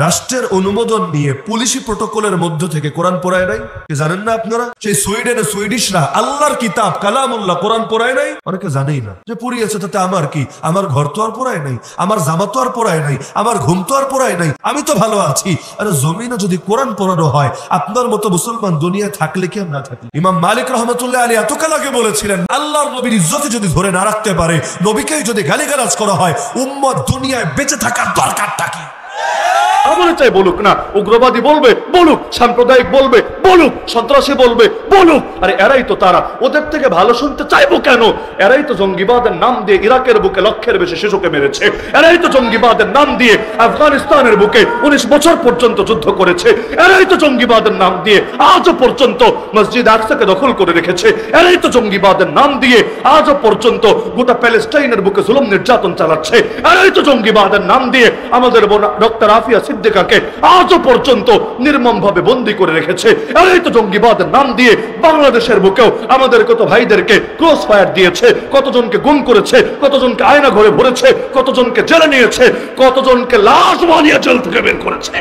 রাষ্ট্রের অনুমোদন নিয়ে পুলিশি প্রটোকলের মধ্য থেকে কোরআন পড়ায় নাই? জানেন না আপনারা? সেই সুইডেনে সুইডিশরা আল্লাহর কিতাব কালামুল্লাহ কোরআন পড়ায় নাই? অনেকে জানেই না যে পড়িয়েছে, তাতে আমার কি? আমার ঘর তো আর পড়ায় নাই, আমার জামা তো আর পড়ায় নাই, আমার ঘুম তো আর পড়ায় নাই, আমি তো ভালো আছি। আরে জমিনে যদি কোরআন পড়ানো হয়, আপনার মতো মুসলমান দুনিয়া থাকলে কি আর না থাকলে? ইমাম মালিক রহমতুল্লাহ আলী এতকাল আগে বলেছিলেন, আল্লাহর নবীর ইজ্জতি যদি ধরে না রাখতে পারে, নবীকেই যদি গালিগালাজ করা হয়, উম্মত দুনিয়ায় বেঁচে থাকার দরকারটা কি? আমারে চাই বলুক না, উগ্রবাদী বলবে বলুক, সাম্প্রদায়িক বলবে বলুক, সন্ত্রাসী বলবে বলুক। আরে এরাই তো তারা, ওদের থেকে ভালো শুনতে চাইবো কেন? এরাই তো জঙ্গিবাদের নাম দিয়ে ইরাকের বুকে লক্ষের বেশি শিশুকে মেরেছে। এরাই তো জঙ্গিবাদের নাম দিয়ে আফগানিস্তানের বুকে 19 বছর পর্যন্ত যুদ্ধ করেছে। এরাই তো জঙ্গিবাদের নাম দিয়ে আজও পর্যন্ত মসজিদ আকসাকে দখল করে রেখেছে। এরাই তো জঙ্গিবাদের নাম দিয়ে আজও পর্যন্ত গোটা প্যালেস্টাইনের বুকে জুলুম নির্যাতন চালাচ্ছে। এরাই তো জঙ্গিবাদের নাম দিয়ে আমাদের ডক্টর আফিয়া সিদ্দিকাকে আজও পর্যন্ত নির্মমভাবে বন্দী করে রেখেছে। এরাই তো জঙ্গিবাদের নাম দিয়ে বাংলাদেশের বুকেও আমাদের কত ভাইদেরকে ক্রস ফায়ার দিয়েছে, কতজনকে গুম করেছে, কতজনকে আয়না ঘরে ভরেছে, কতজনকে জেলে নিয়েছে, কতজনকে লাশ বানিয়ে জেল থেকে বের করেছে।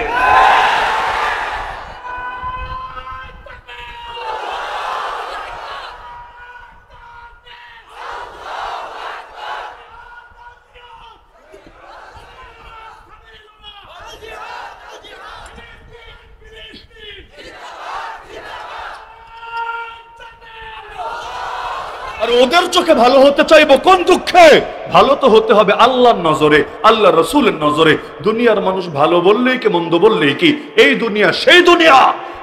আর ওদের চোখে ভালো হতে চাইবো কোন দুঃখে? ভালো তো হতে হবে আল্লাহর নজরে, আল্লাহ রসুলের নজরে। দুনিয়ার মানুষ ভালো বললেই কি মন্দ বললেই কি? এই দুনিয়া সেই দুনিয়া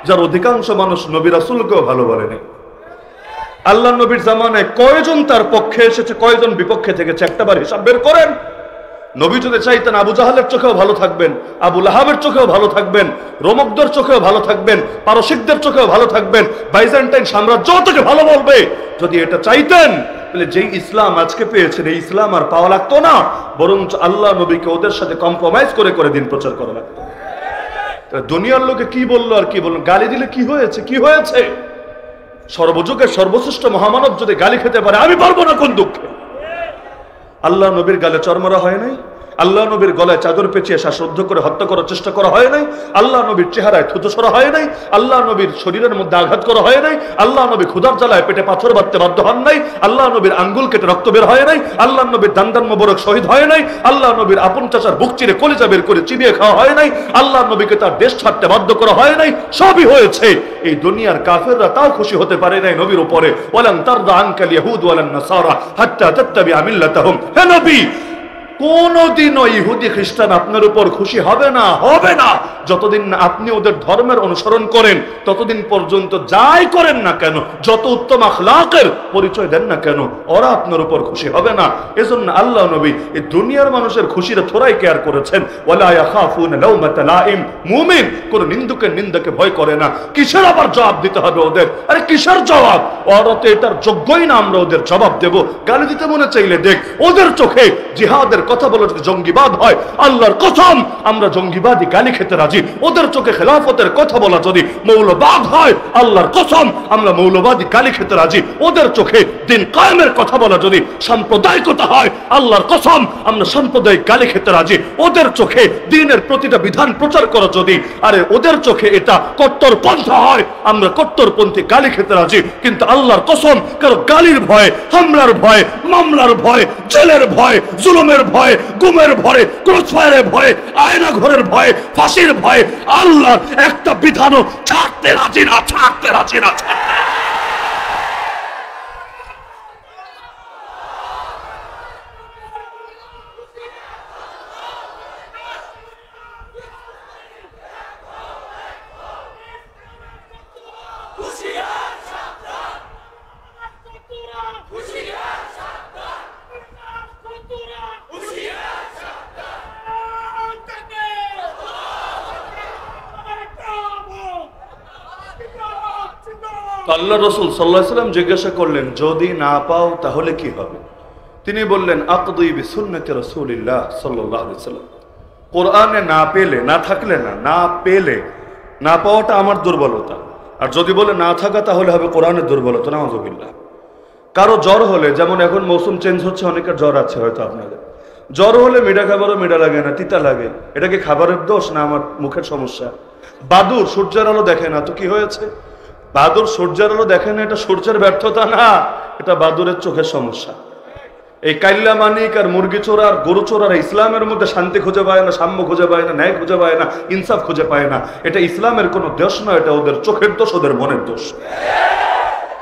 যার অধিকাংশ মানুষ নবী রাসূলকেও ভালো বলেনি। আল্লাহ নবীর জামানায় কয়জন তার পক্ষে এসেছে, কয়জন বিপক্ষে থেকেছে, একটাবার হিসাব বের করেন। নবী যদি চাইতেন আবু জাহালের চোখেও ভালো থাকবেন, আবু লাহাবের চোখেও ভালো থাকবেন, রোমকদের চোখেও ভালো থাকবেন, পারসিকদের চোখেও ভালো থাকবেন, বাইজেন্টাইন সাম্রাজ্য থেকে ভালো বলবে। যদি এটা চাইতেন তাহলে যেই ইসলাম আজকে পেয়েছেন এই ইসলাম আর পাওয়া লাগতো না, বরঞ্চ আল্লাহ নবীকে ওদের সাথে কম্প্রোমাইজ করে করে দিন প্রচার করা লাগতো। দুনিয়ার লোকে কি বললো আর কি বললো, গালি দিলে কি হয়েছে? কি হয়েছে? সর্বযুগের সর্বশ্রেষ্ঠ মহামানব যদি গালি খেতে পারে, আমি পারবো না কোন দুঃখে? আল্লাহ নবীর গালে চরমরা হয় নাই? আল্লাহ নবীর গলায় চাদর পেঁচিয়ে শ্বাসরুদ্ধ করে হত্যা করার চেষ্টা করা হয় নাই? আল্লাহ নবীর চেহারায় থুতু সরা হয় নাই? আল্লাহ নবীর শরীরের মধ্যে আঘাত করা হয় নাই? আল্লাহ নবী ক্ষুধার জ্বালায় পেটে পাথর বাঁধতে বাধ্য হন নাই? আল্লাহ নবীর আঙ্গুল কেটে রক্ত বের হয় নাই? আল্লাহ নবীর দান্দান মোবারক শহীদ হয় নাই? আল্লাহ নবীর আপন চাচার বুক চিরে কলিজা বের করে চিবিয়ে খাওয়া হয় নাই? আল্লাহ নবীকে তার দেশ ছাড়তে বাধ্য করা হয় নাই? সবই হয়েছে। এই দুনিয়ার কাফেররা তাও খুশি হতে পারে নাই নবীর উপরে। ওয়ালান তারদা আনকাল ইয়াহুদ ওয়ালান নাসারা হাত্তা তাত্তাবিআ মিল্লাতাহুম। হে নবী, কোনদিনও ইহুদি খ্রিস্টান আপনার উপর খুশি হবে না, হবে না, যতদিন না আপনি ওদের ধর্মের অনুসরণ করেন। ততদিন পর্যন্ত যাই করেন না কেন, যত উত্তম আখলাকের পরিচয় দেন না কেন, ওরা আপনার উপর খুশি হবে না। এজন্য আল্লাহ নবী এই দুনিয়ার মানুষের খুশির থোড়াই কেয়ার করেছেন। ওয়ালা ইয়াখাফুনা লাউমাতা লাইম। মুমিন কোন নিন্দুকের নিন্দাকে ভয় করে না। কিসের আবার জবাব দিতে হবে ওদের? আরে কিসের জবাব? ওরা তো এটার যোগ্যই না আমরা ওদের জবাব দেব। গালি দিতে মনে চাইলে দেখ, ওদের চোখে জিহাদের কথা বলে যদি জঙ্গিবাদ হয়, আল্লাহর কসম আমরা জঙ্গিবাদী গালি খেতে রাজি। ওদের চোখে খেলাফতের কথা বলা যদি মৌলবাদ হয়, আল্লাহর কসম আমরা মৌলবাদী গালি খেতে রাজি। ওদের চোখে দিন কায়েমের কথা বলা যদি সাম্প্রদায়িকতা হয়, আল্লাহর কসম আমরা সাম্প্রদায়িক গালি খেতে রাজি। ওদের চোখে দিনের প্রতিটা বিধান প্রচার করা যদি, আরে ওদের চোখে এটা কট্টরপন্থা হয়, আমরা কট্টরপন্থী গালি খেতে রাজি। কিন্তু আল্লাহর কসম কারো গালির ভয়, হামলার ভয়, মামলার ভয়, জেলের ভয়, জুলুমের ভয়, গুমের ভয়ে, ক্রসফায়ারের ভয়ে, আয়না ঘরের ভয়ে, ফাঁসির ভয়ে আল্লাহর একটা বিধানও ছাড়তে রাজি না, ছাড়তে রাজি না। আল্লাহ রাসূল সাল্লাল্লাহু আলাইহি ওয়াসাল্লাম জিজ্ঞাসা করলেন, যদি না পাও তাহলে কি হবে? তিনি বললেন, আকদি বিসুন্নতি রাসূলিল্লাহ সাল্লাল্লাহু আলাইহি ওয়াসাল্লাম। কোরআনে না পেলে, না থাকলে না পেলে, না পাওয়াটা আমার দুর্বলতা। আর যদি বলে না থাকা তাহলে হবে কোরআনের দুর্বলতা। নাউযুবিল্লাহ। কারো জ্বর হলে, যেমন এখন মৌসুম চেঞ্জ হচ্ছে, অনেকের জ্বর আছে হয়তো আপনাদের, জ্বর হলে মিঠা খাবারও মিঠা লাগে না, তিতা লাগে। এটা কি খাবারের দোষ না আমার মুখের সমস্যা? বাদুর সূর্যের আলো দেখে না, তো কি হয়েছে? বাদুর সূর্যের আলো দেখে না, এটা সূর্যের ব্যর্থতা না, এটা বাদুরের চোখের সমস্যা। এই কাইল্লা মানিক আর মুরগি চোরার গরু চোরার ইসলামের মধ্যে শান্তি খুঁজে পায় না, সাম্য খুঁজে পায় না, ন্যায় খুঁজে পায় না, ইনসাফ খুঁজে পায় না। এটা ইসলামের কোনো দোষ নয়, এটা ওদের চোখের দোষ, ওদের মনের দোষ।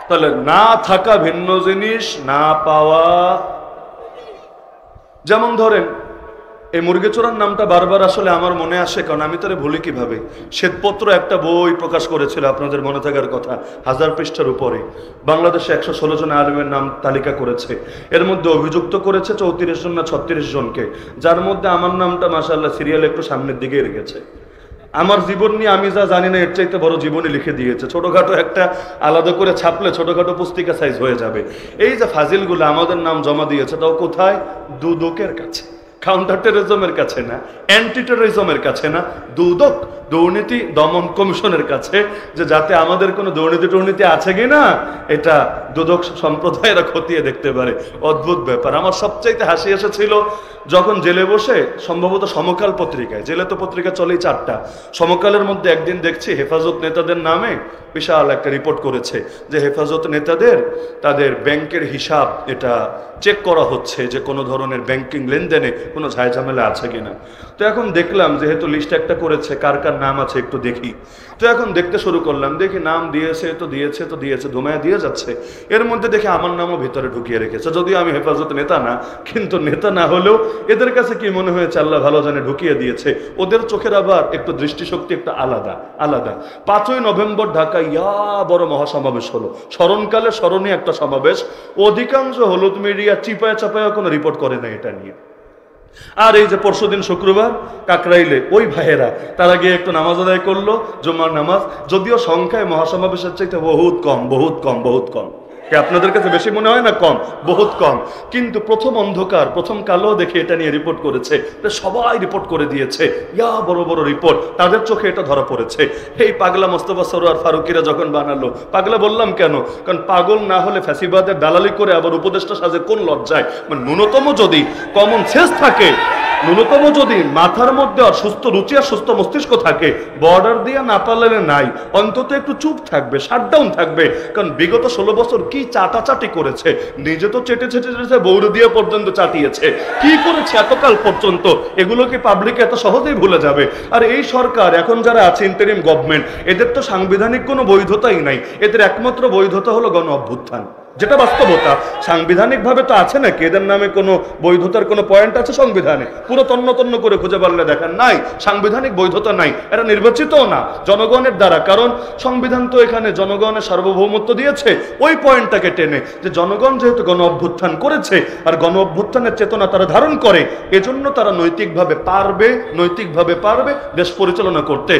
তাহলে না থাকা ভিন্ন জিনিস, না পাওয়া। যেমন ধরেন এই মুরগি চোরার নামটা বারবার আসলে আমার মনে আসে, কারণ আমি তারে ভুলি কিভাবে। শ্বেতপত্র একটা বই প্রকাশ করেছিল, আপনাদের মনে থাকার কথা, 1000 পৃষ্ঠার উপরে। বাংলাদেশে 116 জন আলেমের নাম তালিকা করেছে। এর মধ্যে অভিযুক্ত করেছে 34 জন না 36 জনকে, যার মধ্যে আমার নামটা মাশাআল্লাহ সিরিয়াল একটু সামনের দিকে রেখেছে। আমার জীবন নিয়ে আমি যা জানি না এর চাইতে বড় জীবনী লিখে দিয়েছে। ছোটখাটো একটা আলাদা করে ছাপলে ছোটখাটো পুস্তিকা সাইজ হয়ে যাবে। এই যে ফাজিলগুলো আমাদের নাম জমা দিয়েছে, তাও কোথায়? দুদকের কাছে, কাউন্টার টেরোরিজমের কাছে না, অ্যান্টি টেরোরিজমের কাছে না, দুদক, দুর্নীতি দমন কমিশনের কাছে, যে যাতে আমাদের কোনো দুর্নীতি টুর্নীতি আছে কিনা এটা দুদক সম্প্রদায়েরা খতিয়ে দেখতে পারে। অদ্ভুত ব্যাপার। আমার সবচাইতে হাসি এসেছিল যখন জেলে বসে, সম্ভবত সমকাল পত্রিকায়, জেলে তো পত্রিকা চলেই 4টা, সমকালের মধ্যে একদিন দেখছি হেফাজত নেতাদের নামে বিশাল একটা রিপোর্ট করেছে যে হেফাজত নেতাদের তাদের ব্যাংকের হিসাব এটা চেক করা হচ্ছে, যে কোনো ধরনের ব্যাংকিং লেনদেনে কোনো ঝামেলা আছে কিনা। তো এখন দেখলাম যেহেতু লিস্ট একটা করেছে, কার কার নাম আছে একটু দেখি। তো এখন দেখতে শুরু করলাম, দেখি নাম দিয়েছে তো দিয়েছে ধুমায় দিয়ে যাচ্ছে। এর মধ্যে দেখি আমার নামও ভিতরে ঢুকিয়ে রেখেছে, যদিও আমি হেফাজত নেতা না, কিন্তু নেতা না হলেও এদের কাছে কি মনে হয়েছে আল্লাহ ভালো জানে ঢুকিয়ে দিয়েছে। ওদের চোখের আবার একটু দৃষ্টিশক্তি একটা আলাদা আলাদা। 5ই নভেম্বর ঢাকায় বড় মহাসমাবেশ হলো, স্মরণকালে স্মরণীয় একটা সমাবেশ। অধিকাংশ হলুদ মিডিয়া চিপায় চাপায় কোনো রিপোর্ট করে না এটা নিয়ে। আর এই যে পরশুদিন শুক্রবার কাকরাইলে ওই ভাইয়েরা তারা গিয়ে একটু নামাজ আদায় করলো, জুমার নামাজ, যদিও সংখ্যায় মহাসমাবেশের চাইতে বহুত কম, বহুত কম, বহুত কম। আপনাদের কাছে বেশি মনে হয় না? কম, বহুত কম। কিন্তু প্রথম অন্ধকার, প্রথম কালো দেখে এটা নিয়ে রিপোর্ট করেছে, সবাই রিপোর্ট করে দিয়েছে, বড় বড় রিপোর্ট, তাদের চোখে এটা ধরা পড়েছে। এই পাগলা মোস্তফা সরোয়ার ফারুকিরা যখন বানালো, পাগলা বললাম কেন? কারণ পাগল না হলে ফ্যাসিবাদের দালালি করে আবার উপদেষ্টা সাজে কোন লজ্জায়? মানে ন্যূনতম যদি কমন সেন্স থাকে, ন্যূনতম যদি মাথার মধ্যে আর সুস্থ রুচি আর সুস্থ মস্তিষ্ক থাকে, বর্ডার দিয়ে না পারলে নাই, অন্তত একটু চুপ থাকবে, শাটডাউন থাকবে। কারণ বিগত 16 বছর কি চাটাচাটি করেছে, নিজে তো চেটে বৌরে দিয়ে পর্যন্ত চাটিয়েছে, কি করেছে এতকাল পর্যন্ত, এগুলো কি পাবলিক এত সহজেই ভুলে যাবে? আর এই সরকার এখন যারা আছে, ইন্টারিম গভর্নমেন্ট, এদের তো সাংবিধানিক কোনো বৈধতাই নাই। এদের একমাত্র বৈধতা হলো গণ অভ্যুত্থান, যেটা বাস্তবতা। সাংবিধানিক ভাবে তো আছে নাকি এদের নামে কোনো বৈধতার কোনো পয়েন্ট আছে সংবিধানে? পুরো তন্ন তন্ন করে খুঁজে পারলে দেখেন নাই, সাংবিধানিক বৈধতা নাই। এরা নির্বাচিতও না জনগণের দ্বারা, কারণ সংবিধান তো এখানে জনগণের সার্বভৌমত্ব দিয়েছে। ওই পয়েন্টটাকে টেনে যে জনগণ যেহেতু গণ অভ্যুত্থান করেছে আর গণ অভ্যুত্থানের চেতনা তারা ধারণ করে, এজন্য তারা নৈতিকভাবে পারবে দেশ পরিচালনা করতে।